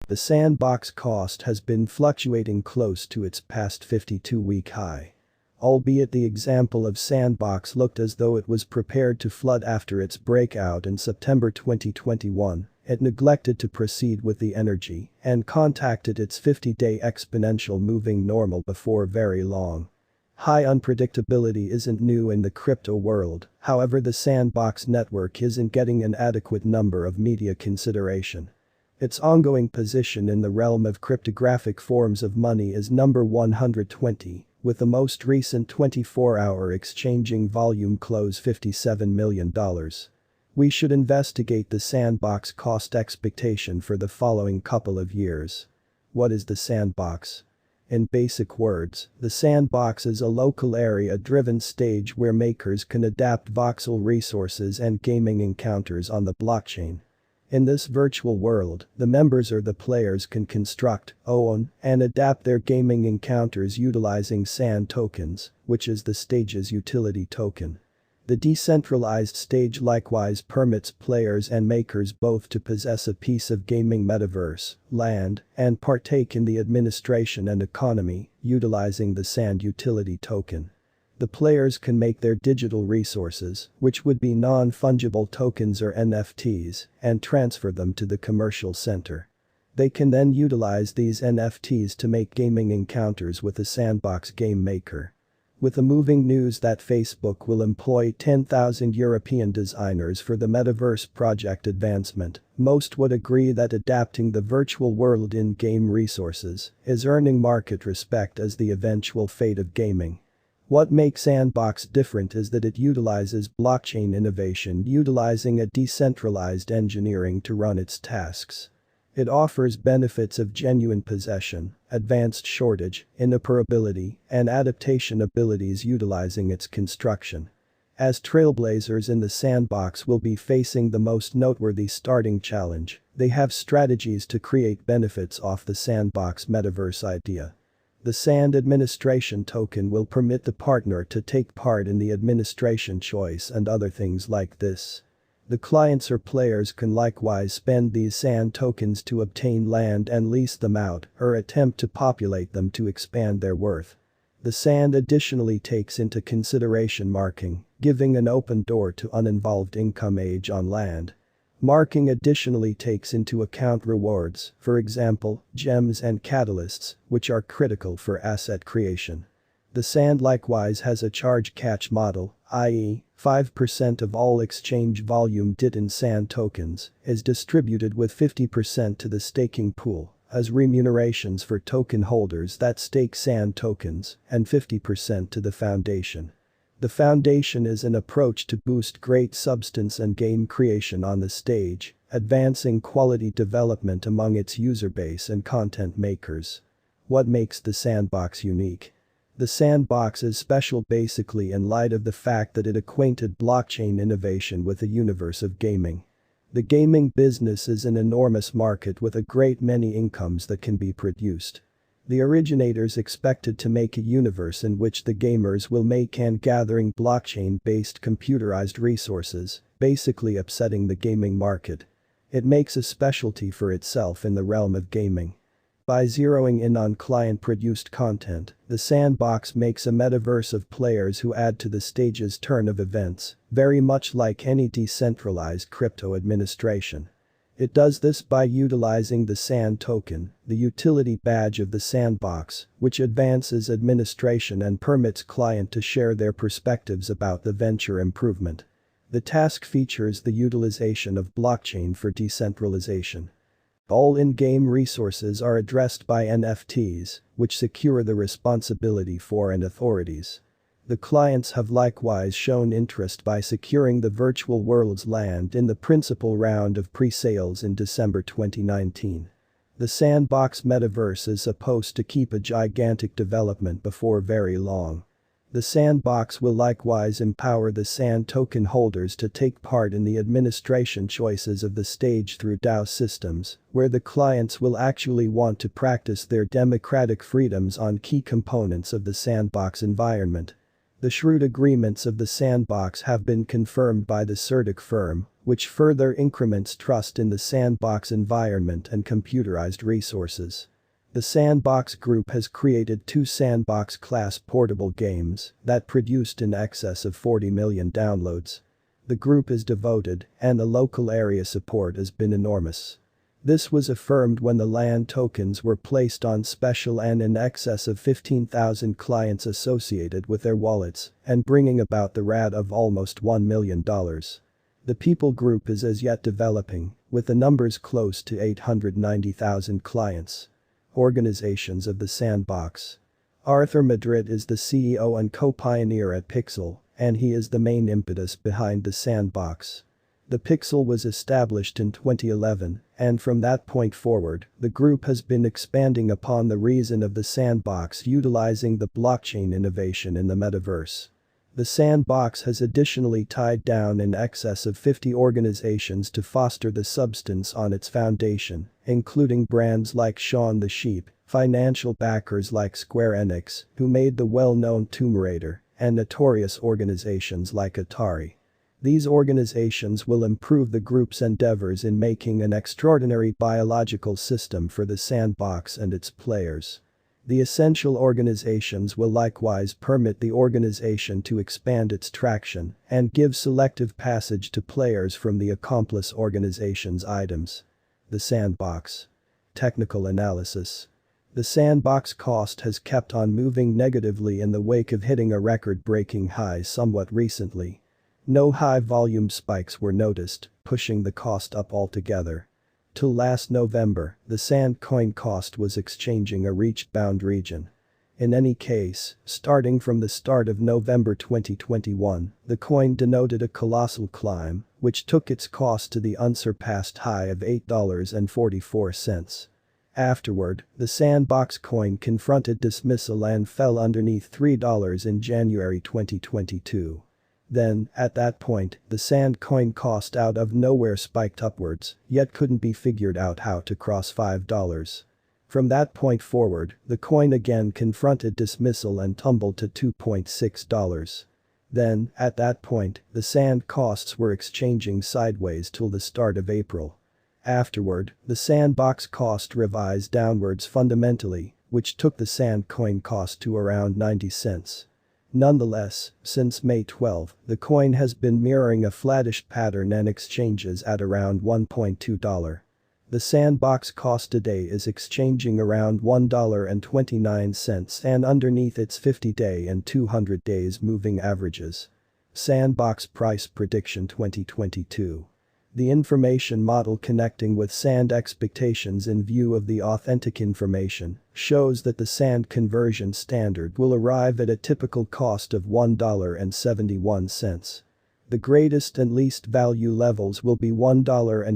The Sandbox cost has been fluctuating close to its past 52-week high. Albeit the example of Sandbox looked as though it was prepared to flood after its breakout in September 2021, it neglected to proceed with the energy and contacted its 50-day exponential moving normal before very long. High unpredictability isn't new in the crypto world, however the Sandbox network isn't getting an adequate number of media consideration. Its ongoing position in the realm of cryptographic forms of money is number 120, with the most recent 24-hour exchanging volume close $57 million. We should investigate the Sandbox cost expectation for the following couple of years. What is the Sandbox? In basic words, the Sandbox is a local area-driven stage where makers can adapt voxel resources and gaming encounters on the blockchain. In this virtual world, the members or the players can construct, own, and adapt their gaming encounters utilizing SAN tokens, which is the stage's utility token. The decentralized stage likewise permits players and makers both to possess a piece of gaming metaverse, land, and partake in the administration and economy, utilizing the SAN utility token. The players can make their digital resources, which would be non-fungible tokens or NFTs, and transfer them to the commercial center. They can then utilize these NFTs to make gaming encounters with the Sandbox game maker. With the moving news that Facebook will employ 10,000 European designers for the metaverse project advancement, most would agree that adapting the virtual world in-game resources is earning market respect as the eventual fate of gaming. What makes Sandbox different is that it utilizes blockchain innovation utilizing a decentralized engineering to run its tasks. It offers benefits of genuine possession, advanced shortage, interoperability, and adaptation abilities utilizing its construction. As trailblazers in the Sandbox will be facing the most noteworthy starting challenge, they have strategies to create benefits off the Sandbox metaverse idea. The SAN administration token will permit the partner to take part in the administration choice and other things like this. The clients or players can likewise spend these SAN tokens to obtain land and lease them out or attempt to populate them to expand their worth. The SAN additionally takes into consideration marking, giving an open door to uninvolved income age on land. Marking additionally takes into account rewards, for example, gems and catalysts, which are critical for asset creation. The SAN likewise has a charge-catch model, i.e., 5% of all exchange volume DIT in SAN tokens is distributed with 50% to the staking pool as remunerations for token holders that stake SAN tokens and 50% to the foundation. The foundation is an approach to boost great substance and game creation on the stage, advancing quality development among its user base and content makers. What makes the Sandbox unique? The Sandbox is special basically in light of the fact that it acquainted blockchain innovation with the universe of gaming. The gaming business is an enormous market with a great many incomes that can be produced. The originators expected to make a universe in which the gamers will make and gathering blockchain-based computerized resources, basically upsetting the gaming market. It makes a specialty for itself in the realm of gaming. By zeroing in on client-produced content, the Sandbox makes a metaverse of players who add to the stage's turn of events, very much like any decentralized crypto administration. It does this by utilizing the SAN token, the utility badge of the Sandbox, which advances administration and permits client to share their perspectives about the venture improvement. The task features the utilization of blockchain for decentralization. All in-game resources are addressed by NFTs, which secure the responsibility for and authorities. The clients have likewise shown interest by securing the virtual world's land in the principal round of pre-sales in December 2019. The Sandbox metaverse is supposed to keep a gigantic development before very long. The Sandbox will likewise empower the SAN token holders to take part in the administration choices of the stage through DAO systems, where the clients will actually want to practice their democratic freedoms on key components of the Sandbox environment. The shrewd agreements of the Sandbox have been confirmed by the CertiK firm, which further increments trust in the Sandbox environment and computerized resources. The Sandbox Group has created 2 Sandbox-class portable games that produced in excess of 40 million downloads. The group is devoted, and the local area support has been enormous. This was affirmed when the LAN tokens were placed on special and in excess of 15,000 clients associated with their wallets and bringing about the RAD of almost $1 million. The People Group is as yet developing, with the numbers close to 890,000 clients. Organizations of the Sandbox. Arthur Madrid is the CEO and co-pioneer at Pixel, and he is the main impetus behind the Sandbox. The Pixel was established in 2011, and from that point forward, the group has been expanding upon the reason of the Sandbox utilizing the blockchain innovation in the metaverse. The Sandbox has additionally tied down in excess of 50 organizations to foster the substance on its foundation, including brands like Shaun the Sheep, financial backers like Square Enix, who made the well-known Tomb Raider, and notorious organizations like Atari. These organizations will improve the group's endeavors in making an extraordinary biological system for the Sandbox and its players. The essential organizations will likewise permit the organization to expand its traction and give selective passage to players from the accomplice organization's items. The Sandbox. Technical analysis. The Sandbox cost has kept on moving negatively in the wake of hitting a record-breaking high somewhat recently. No high-volume spikes were noticed, pushing the cost up altogether. Till last November, the Sand coin cost was exchanging a reach-bound region. In any case, starting from the start of November 2021, the coin denoted a colossal climb, which took its cost to the unsurpassed high of $8.44. Afterward, the Sandbox coin confronted dismissal and fell underneath $3 in January 2022. Then, at that point, the Sand coin cost out of nowhere spiked upwards, yet couldn't be figured out how to cross $5. From that point forward, the coin again confronted dismissal and tumbled to $2.6. Then, at that point, the Sand costs were exchanging sideways till the start of April. Afterward, the Sandbox cost revised downwards fundamentally, which took the Sand coin cost to around 90 cents. Nonetheless, since May 12, the coin has been mirroring a flattish pattern and exchanges at around $1.2. The Sandbox cost today is exchanging around $1.29 and underneath its 50-day and 200 days moving averages. Sandbox Price Prediction 2022. The information model connecting with Sand expectations in view of the authentic information shows that the Sand conversion standard will arrive at a typical cost of $1.71. The greatest and least value levels will be $1.80